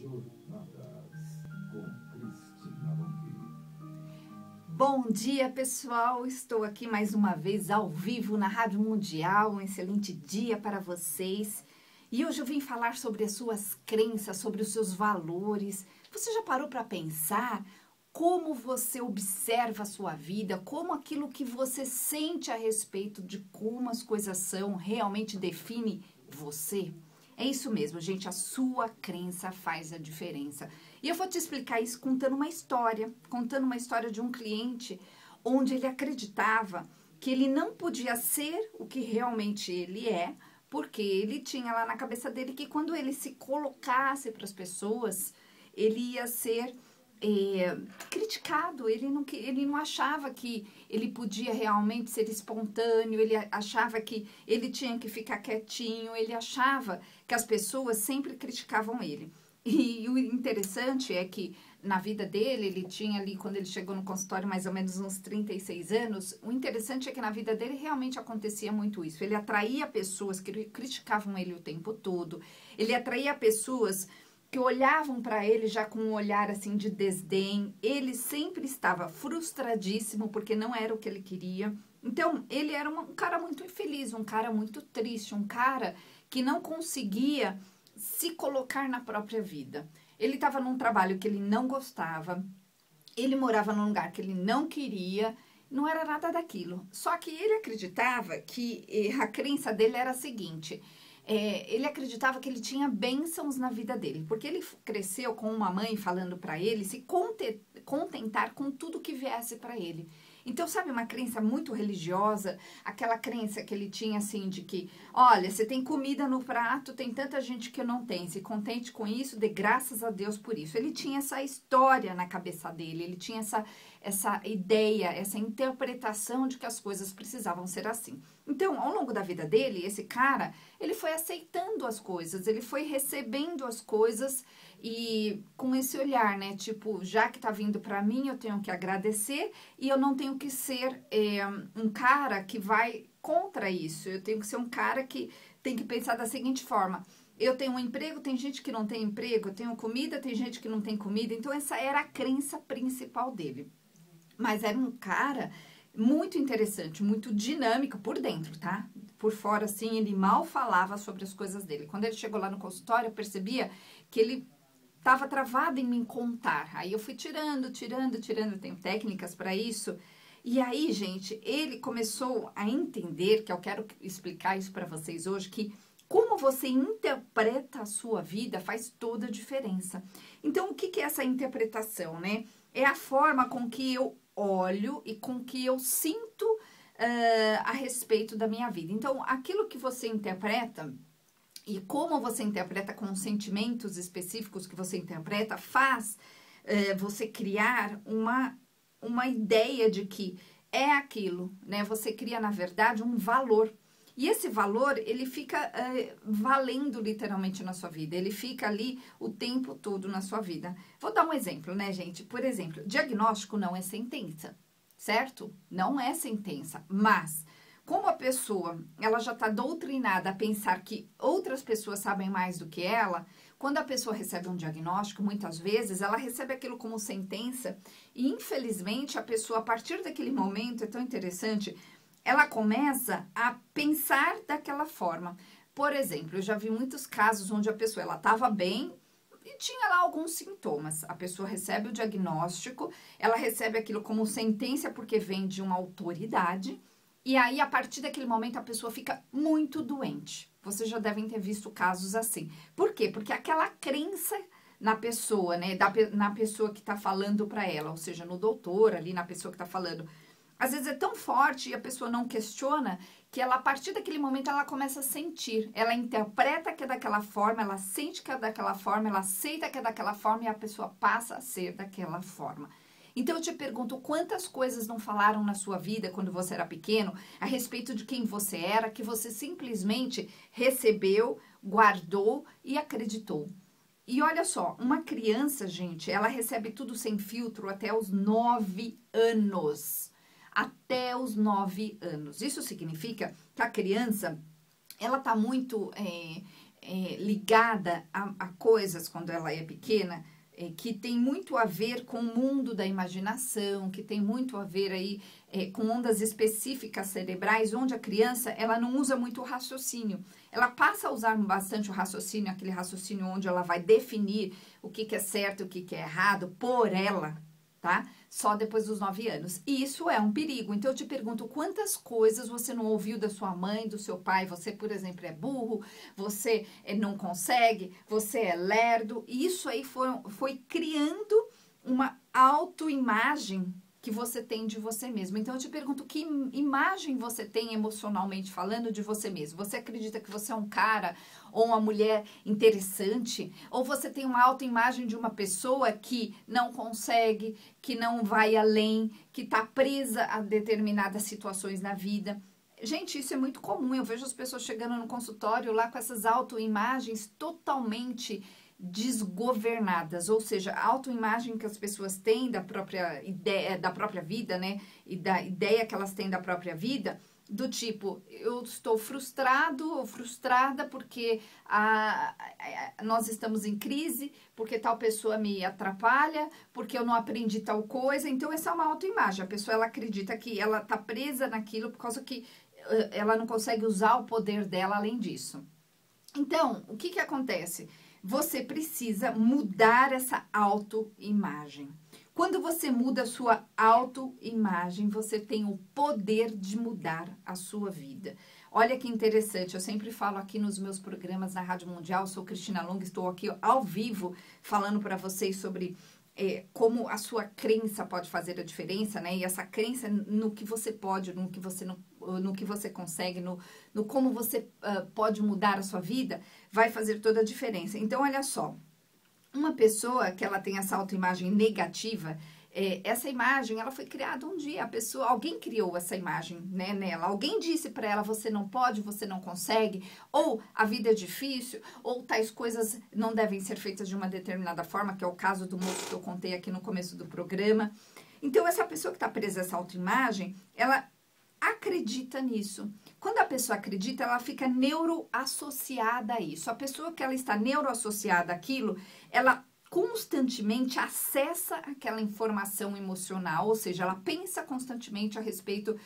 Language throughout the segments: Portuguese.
Jornadas com Cristina Vampiro. Bom dia, pessoal! Estou aqui mais uma vez ao vivo na Rádio Mundial. Um excelente dia para vocês. E hoje eu vim falar sobre as suas crenças, sobre os seus valores. Você já parou para pensar como você observa a sua vida, como aquilo que você sente a respeito de como as coisas são realmente define você? É isso mesmo, gente, a sua crença faz a diferença. E eu vou te explicar isso contando uma história de um cliente onde ele acreditava que ele não podia ser o que realmente ele é, porque ele tinha lá na cabeça dele que quando ele se colocasse para as pessoas, ele ia ser criticado. Ele não achava que ele podia realmente ser espontâneo, ele achava que ele tinha que ficar quietinho, ele achava que as pessoas sempre criticavam ele. E o interessante é que na vida dele, ele tinha ali, quando ele chegou no consultório, mais ou menos uns 36 anos, o interessante é que na vida dele realmente acontecia muito isso. Ele atraía pessoas que criticavam ele o tempo todo, ele atraía pessoas que olhavam para ele já com um olhar assim de desdém. Ele sempre estava frustradíssimo porque não era o que ele queria. Então, ele era um cara muito infeliz, um cara muito triste, um cara que não conseguia se colocar na própria vida. Ele estava num trabalho que ele não gostava, ele morava num lugar que ele não queria, não era nada daquilo. Só que ele acreditava que a crença dele era a seguinte: ele acreditava que ele tinha bênçãos na vida dele, porque ele cresceu com uma mãe falando para ele se contentar com tudo que viesse para ele. Então, sabe, uma crença muito religiosa, aquela crença que ele tinha assim de que, olha, você tem comida no prato, tem tanta gente que não tem, se contente com isso, dê graças a Deus por isso. Ele tinha essa história na cabeça dele, ele tinha essa ideia, essa interpretação de que as coisas precisavam ser assim. Então, ao longo da vida dele, esse cara, ele foi aceitando as coisas, ele foi recebendo as coisas e com esse olhar, né, tipo, já que tá vindo para mim, eu tenho que agradecer e eu não tenho que ser um cara que vai contra isso. Eu tenho que ser um cara que tem que pensar da seguinte forma: eu tenho um emprego, tem gente que não tem emprego, eu tenho comida, tem gente que não tem comida. Então, essa era a crença principal dele. Mas era um cara muito interessante, muito dinâmico por dentro, tá? Por fora, assim, ele mal falava sobre as coisas dele. Quando ele chegou lá no consultório, eu percebia que ele estava travado em me contar. Aí eu fui tirando, tenho técnicas para isso. E aí, gente, ele começou a entender, que eu quero explicar isso para vocês hoje, que como você interpreta a sua vida faz toda a diferença. Então, o que é essa interpretação, né? É a forma com que eu olho e com que eu sinto a respeito da minha vida. Então, aquilo que você interpreta e como você interpreta com os sentimentos específicos que você interpreta faz você criar uma ideia de que é aquilo, né? Você cria, na verdade, um valor. E esse valor, ele fica valendo literalmente na sua vida. Ele fica ali o tempo todo na sua vida. Vou dar um exemplo, né, gente? Por exemplo, diagnóstico não é sentença, certo? Não é sentença, mas como a pessoa, ela já está doutrinada a pensar que outras pessoas sabem mais do que ela, quando a pessoa recebe um diagnóstico, muitas vezes, ela recebe aquilo como sentença e, infelizmente, a pessoa, a partir daquele momento, é tão interessante, ela começa a pensar daquela forma. Por exemplo, eu já vi muitos casos onde a pessoa, ela estava bem e tinha lá alguns sintomas. A pessoa recebe o diagnóstico, ela recebe aquilo como sentença porque vem de uma autoridade. E aí, a partir daquele momento, a pessoa fica muito doente. Vocês já devem ter visto casos assim. Por quê? Porque aquela crença na pessoa, né? Na pessoa que tá falando para ela, ou seja, no doutor, ali na pessoa que tá falando, às vezes é tão forte e a pessoa não questiona que ela, a partir daquele momento, ela começa a sentir. Ela interpreta que é daquela forma, ela sente que é daquela forma, ela aceita que é daquela forma e a pessoa passa a ser daquela forma. Então, eu te pergunto, quantas coisas não falaram na sua vida quando você era pequeno a respeito de quem você era, que você simplesmente recebeu, guardou e acreditou? E olha só, uma criança, gente, ela recebe tudo sem filtro até os 9 anos. Até os 9 anos. Isso significa que a criança, ela tá muito ligada a coisas quando ela é pequena, que tem muito a ver com o mundo da imaginação, que tem muito a ver aí com ondas específicas cerebrais, onde a criança ela não usa muito o raciocínio. Ela passa a usar bastante o raciocínio, aquele raciocínio onde ela vai definir o que é certo e o que é errado por ela, tá? Só depois dos 9 anos. E isso é um perigo. Então, eu te pergunto, quantas coisas você não ouviu da sua mãe, do seu pai? Você, por exemplo, é burro, você não consegue, você é lerdo. E isso aí foi criando uma autoimagem que você tem de você mesmo. Então, eu te pergunto, que imagem você tem emocionalmente falando de você mesmo? Você acredita que você é um cara ou uma mulher interessante? Ou você tem uma autoimagem de uma pessoa que não consegue, que não vai além, que está presa a determinadas situações na vida? Gente, isso é muito comum. Eu vejo as pessoas chegando no consultório lá com essas autoimagens totalmente desgovernadas, ou seja, a autoimagem que as pessoas têm da própria ideia, da própria vida, né, e da ideia que elas têm da própria vida, do tipo, eu estou frustrado ou frustrada porque nós estamos em crise, porque tal pessoa me atrapalha, porque eu não aprendi tal coisa. Então, essa é uma autoimagem. A pessoa, ela acredita que ela está presa naquilo por causa que ela não consegue usar o poder dela além disso. Então, o que acontece? Você precisa mudar essa autoimagem. Quando você muda a sua autoimagem, você tem o poder de mudar a sua vida. Olha que interessante, eu sempre falo aqui nos meus programas na Rádio Mundial, sou Cristina Long, estou aqui ao vivo falando para vocês sobre como a sua crença pode fazer a diferença, né? E essa crença no que você pode, no que você não, no que você consegue, no como você pode mudar a sua vida, vai fazer toda a diferença. Então, olha só, uma pessoa que ela tem essa autoimagem negativa, essa imagem, ela foi criada um dia, alguém criou essa imagem, né, nela, alguém disse para ela, você não pode, você não consegue, ou a vida é difícil, ou tais coisas não devem ser feitas de uma determinada forma, que é o caso do moço que eu contei aqui no começo do programa. Então, essa pessoa que está presa a essa autoimagem, ela acredita nisso. Quando a pessoa acredita, ela fica neuroassociada a isso. A pessoa que ela está neuroassociada àquilo, ela constantemente acessa aquela informação emocional, ou seja, ela pensa constantemente a respeito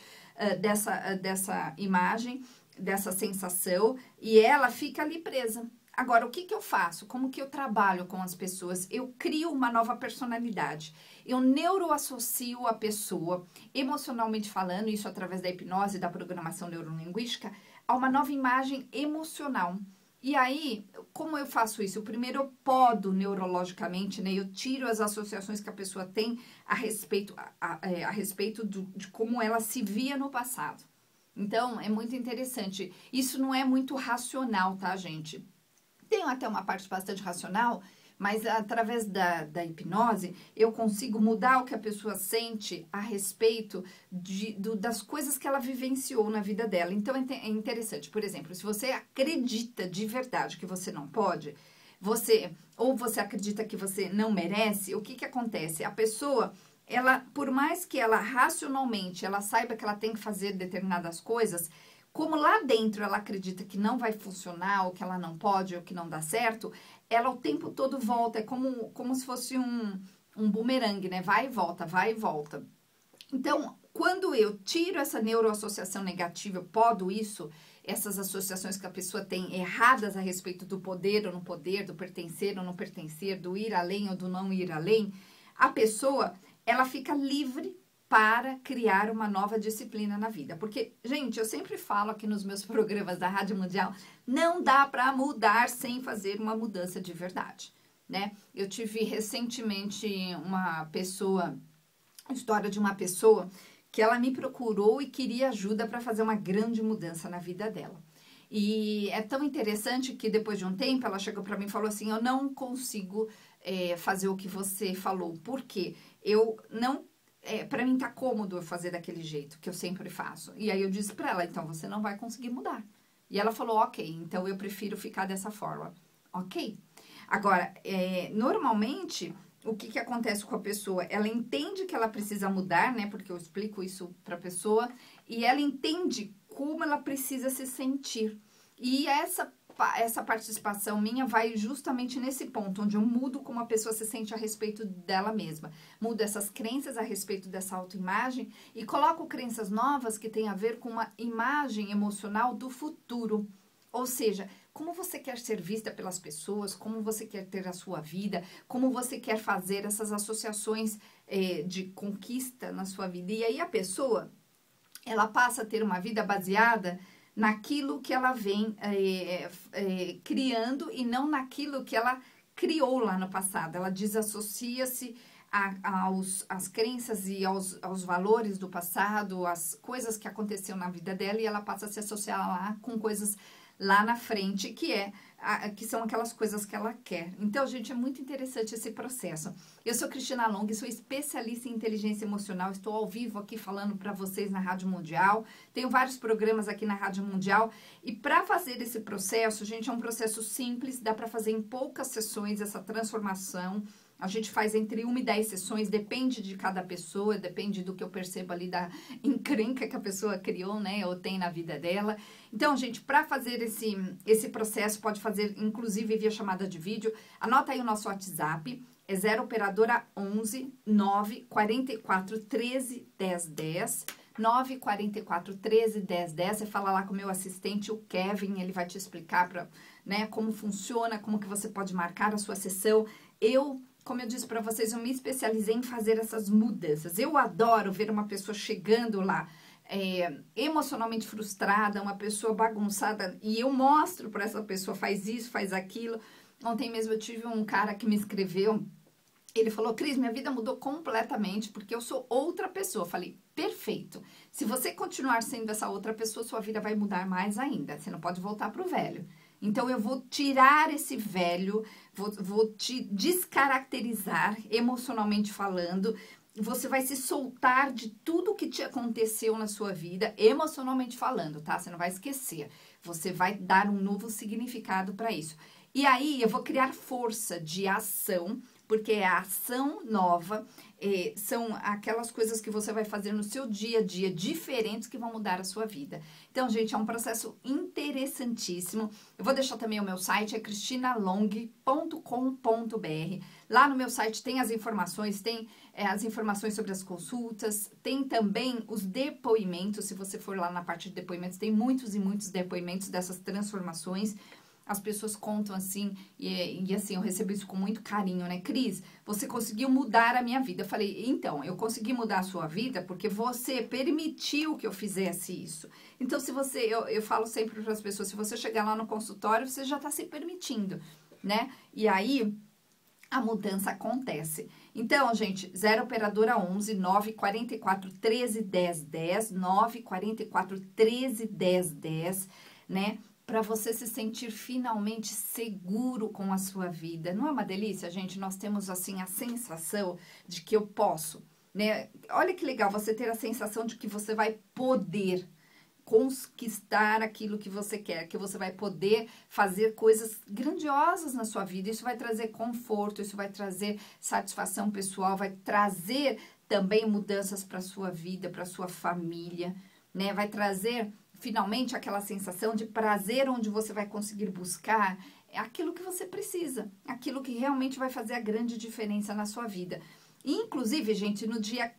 dessa imagem, dessa sensação, e ela fica ali presa. Agora, o que eu faço? Como que eu trabalho com as pessoas? Eu crio uma nova personalidade. Eu neuroassocio a pessoa, emocionalmente falando, isso através da hipnose e da programação neurolinguística, a uma nova imagem emocional. E aí, como eu faço isso? Primeiro eu podo neurologicamente, né? Eu tiro as associações que a pessoa tem a respeito de como ela se via no passado. Então, é muito interessante. Isso não é muito racional, tá, gente? Tem até uma parte bastante racional, mas através da hipnose, eu consigo mudar o que a pessoa sente a respeito das coisas que ela vivenciou na vida dela. Então, é interessante. Por exemplo, se você acredita de verdade que você não pode, ou você acredita que você não merece, o que acontece? A pessoa, ela, por mais que ela racionalmente, ela saiba que ela tem que fazer determinadas coisas, como lá dentro ela acredita que não vai funcionar, ou que ela não pode, ou que não dá certo, ela o tempo todo volta, é como se fosse um bumerangue, né? Vai e volta, vai e volta. Então, quando eu tiro essa neuroassociação negativa, eu podo isso, essas associações que a pessoa tem erradas a respeito do poder ou não poder, do pertencer ou não pertencer, do ir além ou do não ir além, a pessoa, ela fica livre para criar uma nova disciplina na vida. Porque, gente, eu sempre falo aqui nos meus programas da Rádio Mundial, não dá para mudar sem fazer uma mudança de verdade, né? Eu tive recentemente uma história de uma pessoa que ela me procurou e queria ajuda para fazer uma grande mudança na vida dela. E é tão interessante que depois de um tempo ela chegou para mim e falou assim, eu não consigo fazer o que você falou, porque eu não para mim tá cômodo eu fazer daquele jeito que eu sempre faço. E aí eu disse para ela, então você não vai conseguir mudar. E ela falou, ok, então eu prefiro ficar dessa forma. Ok. Agora, normalmente, o que acontece com a pessoa? Ela entende que ela precisa mudar, né? Porque eu explico isso pra pessoa. E ela entende como ela precisa se sentir. E essa essa participação minha vai justamente nesse ponto, onde eu mudo como a pessoa se sente a respeito dela mesma. Mudo essas crenças a respeito dessa autoimagem e coloco crenças novas que têm a ver com uma imagem emocional do futuro. Ou seja, como você quer ser vista pelas pessoas, como você quer ter a sua vida, como você quer fazer essas associações de conquista na sua vida. E aí a pessoa, ela passa a ter uma vida baseada naquilo que ela vem criando e não naquilo que ela criou lá no passado. Ela desassocia-se às crenças e aos valores do passado, às coisas que aconteceram na vida dela, e ela passa a se associar lá com coisas lá na frente, que são aquelas coisas que ela quer. Então, gente, é muito interessante esse processo. Eu sou Cristina Long, sou especialista em inteligência emocional, estou ao vivo aqui falando para vocês na Rádio Mundial, tenho vários programas aqui na Rádio Mundial, e para fazer esse processo, gente, é um processo simples, dá para fazer em poucas sessões essa transformação. A gente faz entre 1 e 10 sessões, depende de cada pessoa, depende do que eu percebo ali da encrenca que a pessoa criou, né, ou tem na vida dela. Então, gente, para fazer esse processo, pode fazer inclusive via chamada de vídeo. Anota aí o nosso WhatsApp, é 0 operadora 11 944 13 1010. 944 13 1010, você fala lá com o meu assistente, o Kevin, ele vai te explicar como funciona, como que você pode marcar a sua sessão. Como eu disse para vocês, eu me especializei em fazer essas mudanças. Eu adoro ver uma pessoa chegando lá emocionalmente frustrada, uma pessoa bagunçada, e eu mostro para essa pessoa, faz isso, faz aquilo. Ontem mesmo eu tive um cara que me escreveu, ele falou, Cris, minha vida mudou completamente, porque eu sou outra pessoa. Eu falei, perfeito. Se você continuar sendo essa outra pessoa, sua vida vai mudar mais ainda. Você não pode voltar para o velho. Então, eu vou tirar esse velho, vou te descaracterizar emocionalmente falando. Você vai se soltar de tudo que te aconteceu na sua vida, emocionalmente falando, tá? Você não vai esquecer. Você vai dar um novo significado para isso. E aí, eu vou criar força de ação, porque é a ação nova, são aquelas coisas que você vai fazer no seu dia a dia, diferentes, que vão mudar a sua vida. Então, gente, é um processo interessantíssimo. Eu vou deixar também o meu site, é cristinalong.com.br. Lá no meu site tem as informações, as informações sobre as consultas, tem também os depoimentos. Se você for lá na parte de depoimentos, tem muitos e muitos depoimentos dessas transformações. As pessoas contam assim, e assim, eu recebo isso com muito carinho, né? Cris, você conseguiu mudar a minha vida. Eu falei, então, eu consegui mudar a sua vida porque você permitiu que eu fizesse isso. Então, se você, eu falo sempre para as pessoas, se você chegar lá no consultório, você já está se permitindo, né? E aí, a mudança acontece. Então, gente, 0 operadora 11 944 13 1010, 944 13 1010, né? Para você se sentir finalmente seguro com a sua vida. Não é uma delícia, gente? Nós temos, assim, a sensação de que eu posso, né? Olha que legal você ter a sensação de que você vai poder conquistar aquilo que você quer, que você vai poder fazer coisas grandiosas na sua vida. Isso vai trazer conforto, isso vai trazer satisfação pessoal, vai trazer também mudanças para a sua vida, para a sua família, né? Vai trazer finalmente aquela sensação de prazer, onde você vai conseguir buscar aquilo que você precisa, aquilo que realmente vai fazer a grande diferença na sua vida. Inclusive, gente, no dia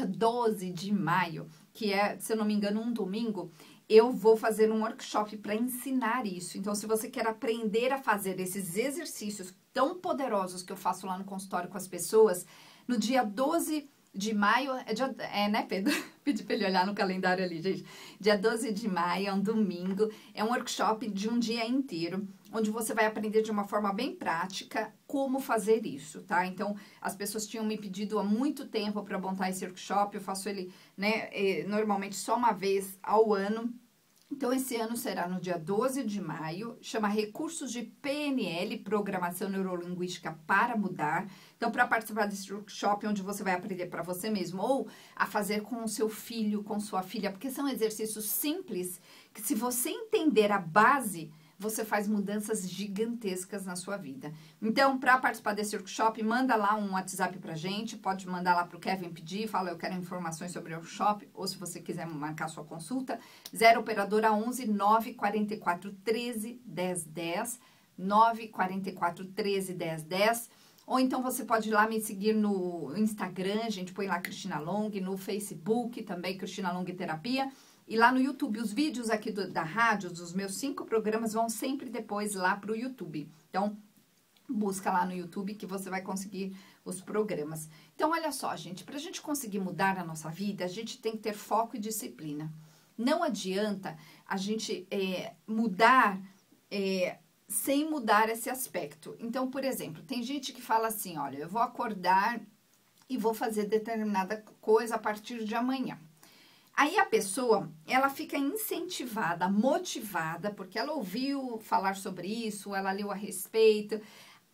12 de maio, que é, se eu não me engano, um domingo, eu vou fazer um workshop para ensinar isso. Então, se você quer aprender a fazer esses exercícios tão poderosos que eu faço lá no consultório com as pessoas, no dia 12 de maio, né, Pedro? Pedi para ele olhar no calendário ali, gente. Dia 12 de maio, é um domingo, é um workshop de um dia inteiro, onde você vai aprender de uma forma bem prática como fazer isso, tá? Então, as pessoas tinham me pedido há muito tempo para montar esse workshop, eu faço ele, né, normalmente só uma vez ao ano. Então, esse ano será no dia 12 de maio, chama Recursos de PNL, Programação Neurolinguística para Mudar. Então, para participar desse workshop, onde você vai aprender para você mesmo, ou a fazer com o seu filho, com sua filha, porque são exercícios simples, que se você entender a base, você faz mudanças gigantescas na sua vida. Então, para participar desse workshop, manda lá um WhatsApp pra gente, pode mandar lá pro Kevin pedir, fala eu quero informações sobre o workshop, ou se você quiser marcar sua consulta, 0 operadora 11 944 13 1010, 944 13 1010, ou então você pode ir lá me seguir no Instagram, a gente põe lá Cristina Long, no Facebook também, Cristina Long Terapia, e lá no YouTube, os vídeos aqui da rádio, dos meus 5 programas, vão sempre depois lá pro YouTube. Então, busca lá no YouTube que você vai conseguir os programas. Então, olha só, gente, pra gente conseguir mudar a nossa vida, a gente tem que ter foco e disciplina. Não adianta a gente mudar sem mudar esse aspecto. Então, por exemplo, tem gente que fala assim, olha, eu vou acordar e vou fazer determinada coisa a partir de amanhã. Aí a pessoa, ela fica incentivada, motivada, porque ela ouviu falar sobre isso, ela leu a respeito.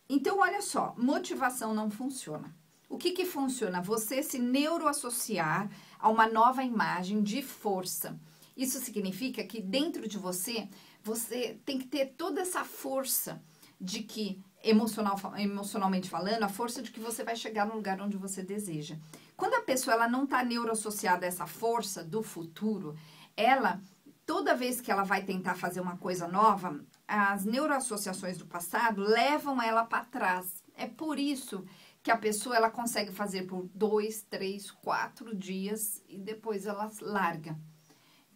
Então, olha só, motivação não funciona. O que funciona? Você se neuroassociar a uma nova imagem de força. Isso significa que dentro de você, você tem que ter toda essa força de que, emocionalmente falando, a força de que você vai chegar no lugar onde você deseja. Quando a pessoa ela não está neuroassociada a essa força do futuro, ela, toda vez que ela vai tentar fazer uma coisa nova, as neuroassociações do passado levam ela para trás. É por isso que a pessoa ela consegue fazer por 2, 3, 4 dias e depois ela larga.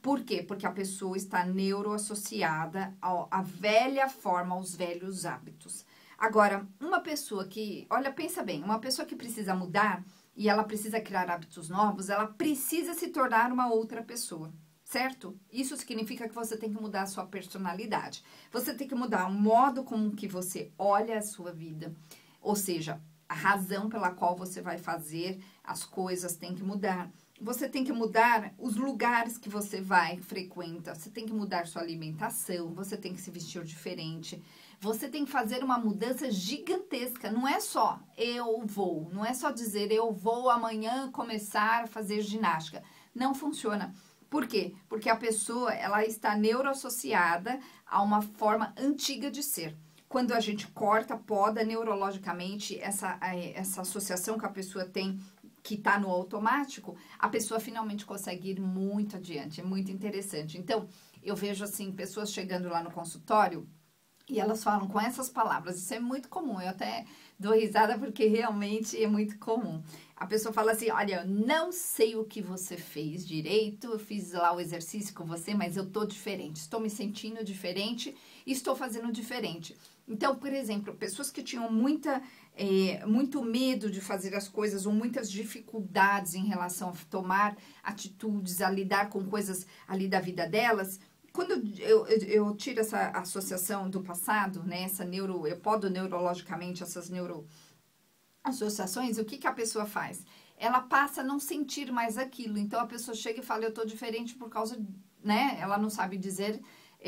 Por quê? Porque a pessoa está neuroassociada à velha forma, aos velhos hábitos. Agora, uma pessoa que, olha, pensa bem, uma pessoa que precisa mudar e ela precisa criar hábitos novos, ela precisa se tornar uma outra pessoa, certo? Isso significa que você tem que mudar a sua personalidade. Você tem que mudar o modo como que você olha a sua vida. Ou seja, a razão pela qual você vai fazer as coisas tem que mudar. Você tem que mudar os lugares que você vai, frequenta. Você tem que mudar sua alimentação, você tem que se vestir diferente. Você tem que fazer uma mudança gigantesca. Não é só eu vou, não é só dizer eu vou amanhã começar a fazer ginástica. Não funciona. Por quê? Porque a pessoa ela está neuroassociada a uma forma antiga de ser. Quando a gente corta, poda neurologicamente essa associação que a pessoa tem, que está no automático, a pessoa finalmente consegue ir muito adiante. É muito interessante. Então, eu vejo assim, pessoas chegando lá no consultório e elas falam com essas palavras. Isso é muito comum. Eu até dou risada porque realmente é muito comum. A pessoa fala assim, olha, eu não sei o que você fez direito, eu fiz lá o exercício com você, mas eu tô diferente. Estou me sentindo diferente e estou fazendo diferente. Então, por exemplo, pessoas que tinham muito medo de fazer as coisas ou muitas dificuldades em relação a tomar atitudes, a lidar com coisas ali da vida delas, quando eu tiro essa associação do passado, né, eu podo neurologicamente essas neuroassociações, o que a pessoa faz? Ela passa a não sentir mais aquilo. Então, a pessoa chega e fala, eu tô diferente por causa, né, ela não sabe dizer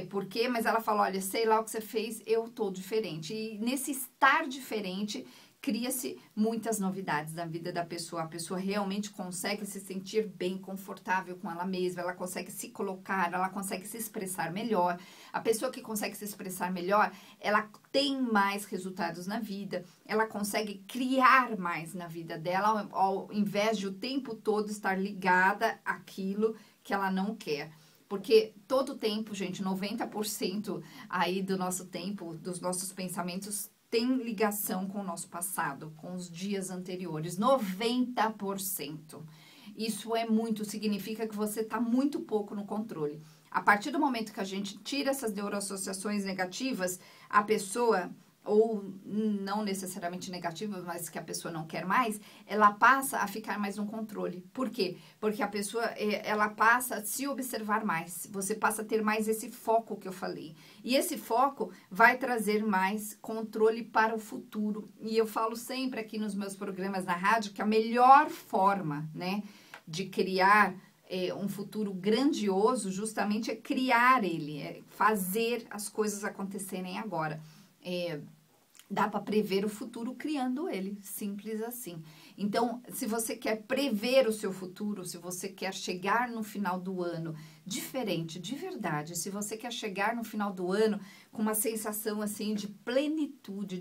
por quê, mas ela fala, olha, sei lá o que você fez, eu tô diferente. E nesse estar diferente, cria-se muitas novidades na vida da pessoa. A pessoa realmente consegue se sentir bem, confortável com ela mesma, ela consegue se colocar, ela consegue se expressar melhor. A pessoa que consegue se expressar melhor, ela tem mais resultados na vida, ela consegue criar mais na vida dela, ao invés de o tempo todo estar ligada àquilo que ela não quer. Porque todo tempo, gente, 90% aí do nosso tempo, dos nossos pensamentos, tem ligação com o nosso passado, com os dias anteriores. 90%. Isso é muito, significa que você está muito pouco no controle. A partir do momento que a gente tira essas neuroassociações negativas, a pessoa, ou não necessariamente negativas, mas que a pessoa não quer mais, ela passa a ficar mais no controle. Por quê? Porque a pessoa, ela passa a se observar mais. Você passa a ter mais esse foco que eu falei. E esse foco vai trazer mais controle para o futuro. E eu falo sempre aqui nos meus programas na rádio que a melhor forma, né, de criar um futuro grandioso justamente é criar ele, é fazer as coisas acontecerem agora. Dá para prever o futuro criando ele, simples assim. Então, se você quer prever o seu futuro, se você quer chegar no final do ano diferente, de verdade, se você quer chegar no final do ano com uma sensação assim de plenitude,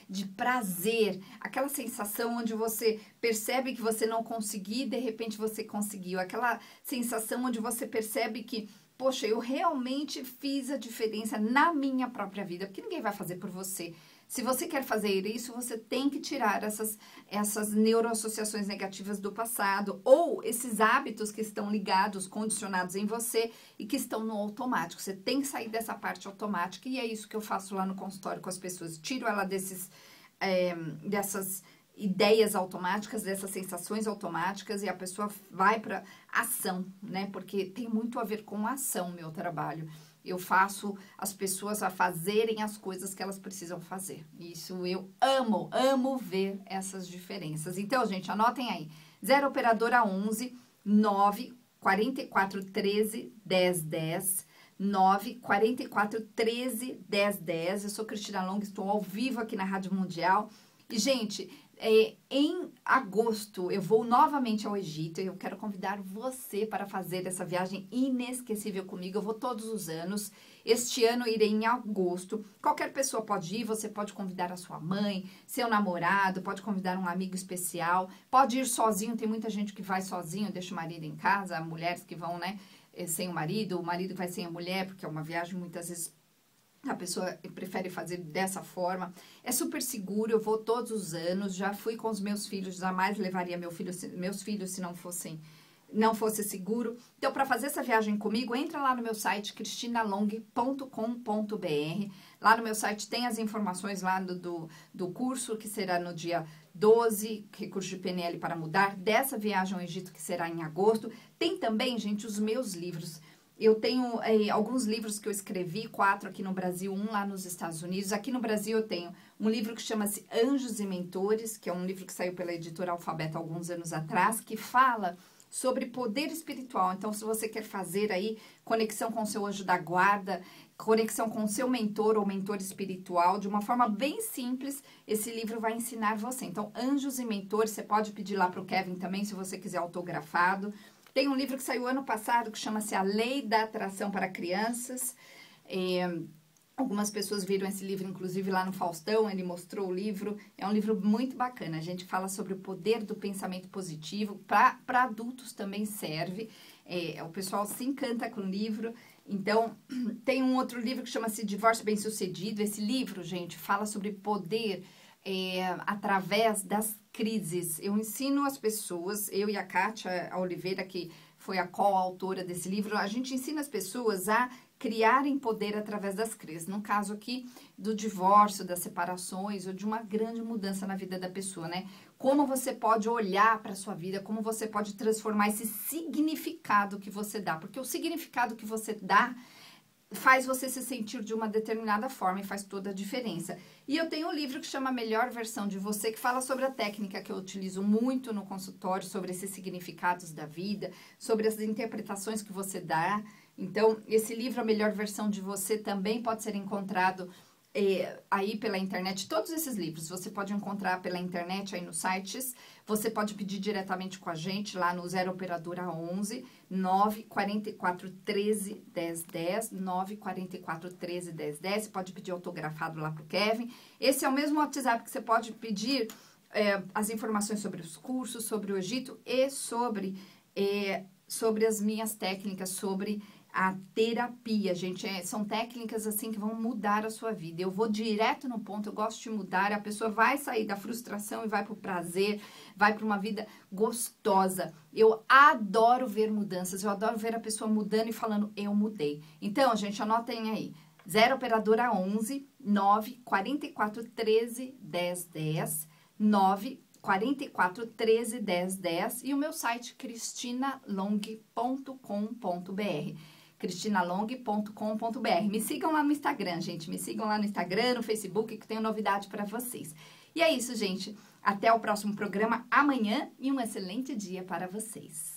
de prazer, aquela sensação onde você percebe que você não conseguiu e de repente você conseguiu, aquela sensação onde você percebe que poxa, eu realmente fiz a diferença na minha própria vida, porque ninguém vai fazer por você. Se você quer fazer isso, você tem que tirar essas neuroassociações negativas do passado ou esses hábitos que estão ligados, condicionados em você e que estão no automático. Você tem que sair dessa parte automática e é isso que eu faço lá no consultório com as pessoas. Tiro ela dessas ideias automáticas, dessas sensações automáticas e a pessoa vai para ação, né? Porque tem muito a ver com ação, meu trabalho. Eu faço as pessoas a fazerem as coisas que elas precisam fazer. Isso eu amo ver essas diferenças. Então, gente, anotem aí. 0 operadora 11 9 44 13 10 10 9 44 13 10 10. Eu sou Cristina Long, estou ao vivo aqui na Rádio Mundial. E, gente, em agosto eu vou novamente ao Egito e eu quero convidar você para fazer essa viagem inesquecível comigo. Eu vou todos os anos. Este ano irei em agosto. Qualquer pessoa pode ir, você pode convidar a sua mãe, seu namorado, pode convidar um amigo especial, pode ir sozinho, tem muita gente que vai sozinho, deixa o marido em casa, mulheres que vão, né, sem o marido vai sem a mulher, porque é uma viagem muitas vezes a pessoa prefere fazer dessa forma. É super seguro, eu vou todos os anos, já fui com os meus filhos, jamais levaria meus filhos se não fosse seguro. Então, para fazer essa viagem comigo, entra lá no meu site, cristinalong.com.br. Lá no meu site tem as informações lá do curso, que será no dia 12, recurso de PNL para mudar, dessa viagem ao Egito, que será em agosto. Tem também, gente, os meus livros. Eu tenho alguns livros que eu escrevi, 4 aqui no Brasil, 1 lá nos Estados Unidos. Aqui no Brasil eu tenho um livro que chama-se Anjos e Mentores, que é um livro que saiu pela editora Alfabeto há alguns anos atrás, que fala sobre poder espiritual. Então, se você quer fazer aí conexão com o seu anjo da guarda, conexão com o seu mentor ou mentor espiritual, de uma forma bem simples, esse livro vai ensinar você. Então, Anjos e Mentores, você pode pedir lá para o Kevin também, se você quiser autografado. Tem um livro que saiu ano passado, que chama-se A Lei da Atração para Crianças. Algumas pessoas viram esse livro, inclusive lá no Faustão, ele mostrou o livro. É um livro muito bacana, a gente fala sobre o poder do pensamento positivo. Para adultos também serve, o pessoal se encanta com o livro. Então, tem um outro livro que chama-se Divórcio Bem-Sucedido. Esse livro, gente, fala sobre poder através das crises. Eu ensino as pessoas, eu e a Kátia Oliveira, que foi a coautora desse livro, a gente ensina as pessoas a criarem poder através das crises. No caso aqui do divórcio, das separações ou de uma grande mudança na vida da pessoa, né? Como você pode olhar para a sua vida, como você pode transformar esse significado que você dá. Porque o significado que você dá faz você se sentir de uma determinada forma e faz toda a diferença. E eu tenho um livro que chama Melhor Versão de Você, que fala sobre a técnica que eu utilizo muito no consultório, sobre esses significados da vida, sobre as interpretações que você dá. Então, esse livro, A Melhor Versão de Você, também pode ser encontrado aí pela internet. Todos esses livros você pode encontrar pela internet aí nos sites. Você pode pedir diretamente com a gente lá no 0 operadora 11 9 44 13 10 10 9 44 13 10 10. Você pode pedir autografado lá pro Kevin. Esse é o mesmo WhatsApp que você pode pedir as informações sobre os cursos, sobre o Egito e sobre as minhas técnicas, sobre a terapia, gente. São técnicas assim que vão mudar a sua vida. Eu vou direto no ponto, eu gosto de mudar. A pessoa vai sair da frustração e vai pro prazer, vai para uma vida gostosa. Eu adoro ver mudanças, eu adoro ver a pessoa mudando e falando, eu mudei. Então, gente, anotem aí. 0 operadora 11 9 44 13 10 10 9 44 13 10 10 e o meu site cristinalong.com.br. cristinalong.com.br. Me sigam lá no Instagram, gente. Me sigam lá no Instagram, no Facebook, que tenho novidade para vocês. E é isso, gente. Até o próximo programa amanhã e um excelente dia para vocês.